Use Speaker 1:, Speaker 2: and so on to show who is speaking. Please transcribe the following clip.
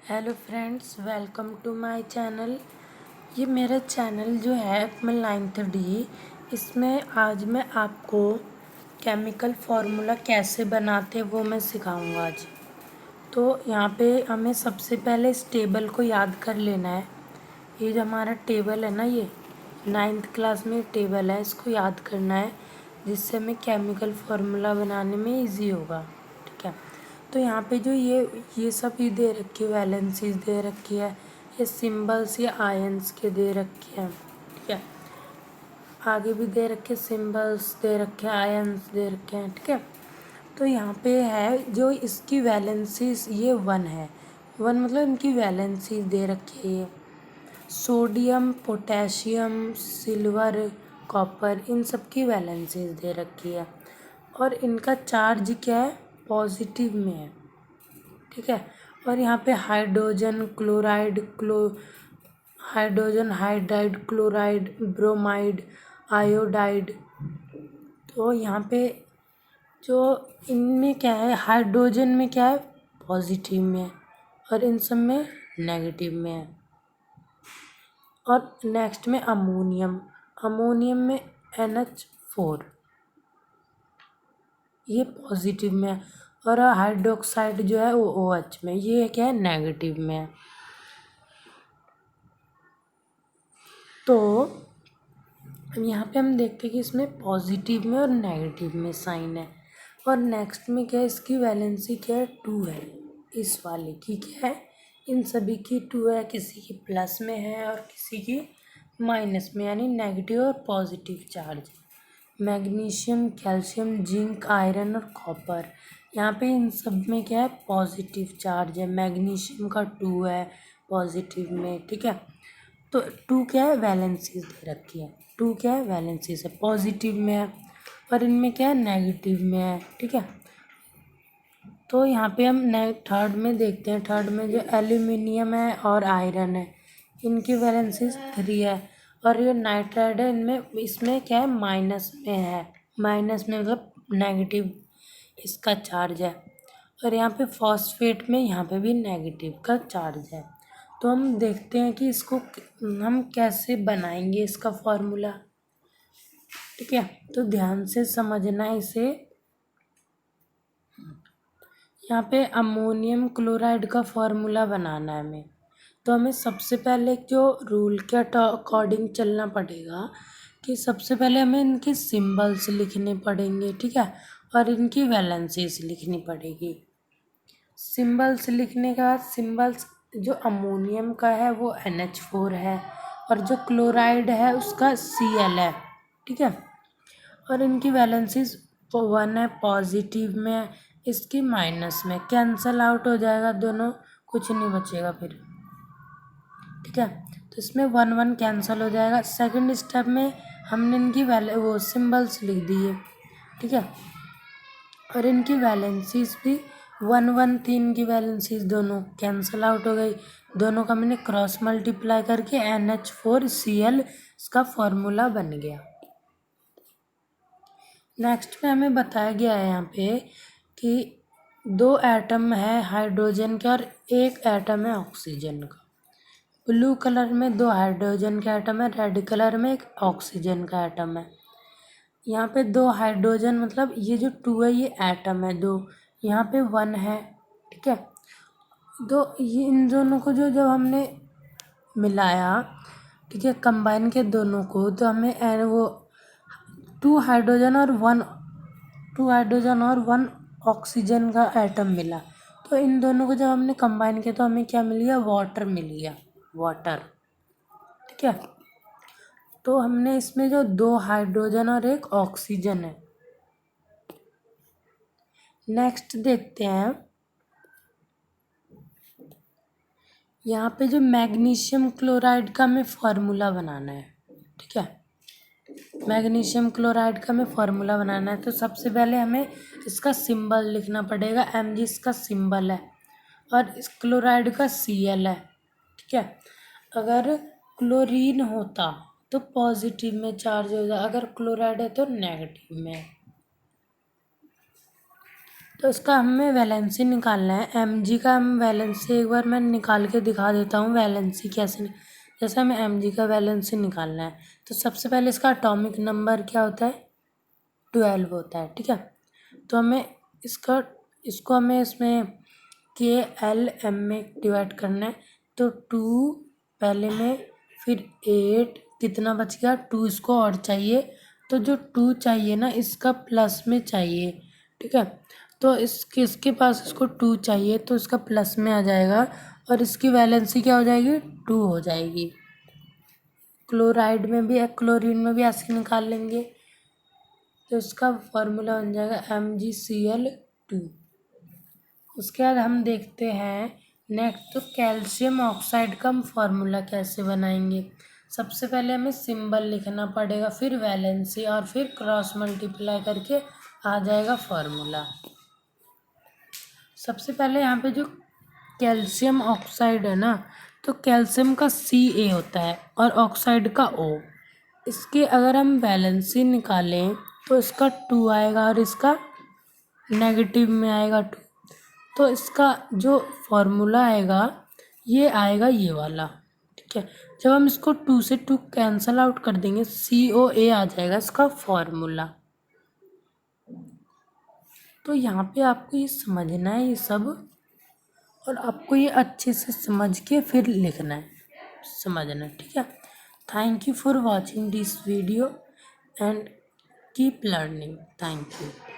Speaker 1: Hello friends, welcome to my channel. ये मेरा channel जो है मैं 9th D, इसमें आज मैं आपको केमिकल फार्मूला कैसे बनाते हैं वो मैं सिखाऊंगा आज। तो यहाँ पे हमें सबसे पहले इस टेबल को याद कर लेना है। ये जो हमारा टेबल है ना, ये 9th क्लास में टेबल है, इसको याद करना है जिससे हमें केमिकल फार्मूला बनाने में इजी होगा। ठीक है, तो यहाँ पे जो ये सब ही दे रखी है, वैलेंसीज दे रखी है, ये सिंबल्स या आयंस के दे रखे हैं। ठीक है, आगे भी दे रखे सिंबल्स दे रखे हैं, आयंस दे रखे हैं। ठीक है, तो यहाँ पे है जो इसकी वैलेंसीज ये 1 है। 1 मतलब इनकी वैलेंसीज दे रखी है। सोडियम, पोटेशियम, सिल्वर, कॉपर, इन सब की वैलेंसीज दे रखी है और इनका चार्ज क्या है, पॉजिटिव में है। ठीक है, और यहाँ पे hydrogen chloride, hydrogen hydride, chloride, bromide, iodide. तो यहाँ पे जो इनमें क्या है, हाइड्रोजन में क्या है, पॉजिटिव में है और इन सब में नेगेटिव में है। और नेक्स्ट में अमोनियम, अमोनियम में NH4, ये पॉजिटिव में है और हाइड्रोक्साइड जो है वो OH में, ये क्या है, नेगेटिव में है। तो यहाँ पे हम देखते हैं कि इसमें पॉजिटिव में और नेगेटिव में साइन है। और नेक्स्ट में क्या है, इसकी वैलेंसी क्या है, 2 है। इस वाले की क्या है, इन सभी की 2 है, किसी की प्लस में है और किसी की माइनस में, यानी नेगेटिव और positive charge. Magnesium, calcium, zinc, iron और कॉपर, यहाँ पे इन सब में क्या है, पॉजिटिव चार्ज है। मैग्नीशियम का 2 है पॉजिटिव में। ठीक है, तो 2 क्या है, वैलेंसीज दे रखी है। 2 क्या है, वैलेंसीज है, पॉजिटिव में है और इनमें क्या है, नेगेटिव में है। ठीक है, तो यहाँ पे हम थर्ड में देखते हैं। थर्ड में जो एल्यूमिनियम है और आयरन है, इनकी वैलेंसीज 3 है और ये नाइट्राइड है, इनमें इसमें क्या है, माइनस में है। माइनस में मतलब नेगेटिव इसका चार्ज है। और यहाँ पे फॉस्फेट में यहाँ पे भी नेगेटिव का चार्ज है। तो हम देखते हैं कि इसको हम कैसे बनाएंगे इसका फॉर्मूला। ठीक है, तो ध्यान से समझना है इसे। यहाँ पे अमोनियम क्लोराइड का फॉर्मूला बनाना है हमें। तो हमें सबसे पहले जो रूल के अकॉर्डिंग चलना पड़ेगा कि सबसे पहले हमें इनके सिंबल्स लिखने पड़ेंगे। ठीक है, और इनकी वैलेंसीज लिखनी पड़ेगी। सिंबल्स लिखने के बाद, सिंबल्स जो अमोनियम का है वो NH4 है और जो क्लोराइड है उसका Cl है। ठीक है, और इनकी वैलेंसीज 1 है, पॉजिटिव में है, इसकी माइनस में, कैंसल आउट हो जाएगा दोनों, कुछ नहीं बचेगा फिर। ठीक है, तो इसमें 1 1 कैंसल हो जाएगा। सेकंड स्टेप में हमने इनकी वो सिंबल्स लिख दिए। ठीक है, और इनकी वैलेंसीज भी 1 1 थी, इनकी वैलेंसीज दोनों कैंसल आउट हो गई। दोनों का मैंने क्रॉस मल्टीप्लाई करके NH4Cl इसका फॉर्मूला बन गया। नेक्स्ट में हमें बताया गया है यहाँ पे कि 2 एटम है हाइड्रोजन के और 1 एटम है ऑक्सीजन का। ब्लू कलर में 2 हाइड्रोजन का एटम है, रेड कलर में 1 ऑक्सीजन का एटम है। यहाँ पे 2 हाइड्रोजन मतलब ये जो 2 है ये एटम है 2, यहाँ पे 1 है। ठीक है, ये इन दोनों को जो जब हमने मिलाया, ठीक है, कंबाइन के दोनों को, तो हमें वो 2 हाइड्रोजन और 1 ऑक्सीजन का एटम मिला। तो इन दोनों को जब हमने कंबाइन किया तो हमें क्या मिल गया, वाटर मिल गया, वाटर। ठीक है, तो हमने इसमें जो 2 हाइड्रोजन और 1 ऑक्सीजन है। नेक्स्ट देखते हैं, यहाँ पे जो मैग्नीशियम क्लोराइड का हमें फार्मूला बनाना है। ठीक है, मैग्नीशियम क्लोराइड का हमें फार्मूला बनाना है। तो सबसे पहले हमें इसका सिंबल लिखना पड़ेगा। Mg इसका सिंबल है और इस क्लोराइड का Cl है। ठीक है, अगर क्लोरीन होता तो पॉजिटिव में चार्ज होगा, अगर क्लोराइड है तो नेगेटिव में। तो इसका हमें वैलेंसी निकालना है। Mg का हम वैलेंसी एक बार मैं निकाल के दिखा देता हूँ वैलेंसी कैसे। जैसे हमें Mg का वैलेंसी निकालना है तो सबसे पहले इसका एटॉमिक नंबर क्या होता है, 12 होता है, ठीक है। तो हमें इसको हमें इसमें KLM में डिवाइड करना है। तो 2 पहले में, फिर 8, कितना बच गया 2, इसको और चाहिए। तो जो 2 चाहिए ना इसका प्लस में चाहिए, ठीक है। तो इसके पास इसको 2 चाहिए तो इसका प्लस में आ जाएगा और इसकी वैलेंसी क्या हो जाएगी, 2 हो जाएगी। क्लोराइड में भी, क्लोरीन में भी ऐसे निकाल लेंगे। तो इसका फॉर्मूला बन जाएगा MgCl2। उसके बाद हम देखते हैं नेक्स्ट, तो कैल्शियम ऑक्साइड का हम फार्मूला कैसे बनाएंगे। सबसे पहले हमें सिंबल लिखना पड़ेगा, फिर वैलेंसी और फिर क्रॉस मल्टीप्लाई करके आ जाएगा फार्मूला। सबसे पहले यहाँ पे जो कैल्शियम ऑक्साइड है ना, तो कैल्शियम का Ca होता है और ऑक्साइड का O। इसके अगर हम वैलेंसी निकालें तो इसका 2 आएगा और इसका नेगेटिव में आएगा 2। तो इसका जो फॉर्मूला आएगा ये आएगा ये वाला, ठीक है। जब हम इसको 2 से 2 कैंसल आउट कर देंगे, COA आ जाएगा इसका फॉर्मूला। तो यहाँ पे आपको ये समझना है ये सब, और आपको ये अच्छे से समझ के फिर लिखना है, समझना है, ठीक है। Thank you for watching this video and keep learning. Thank you.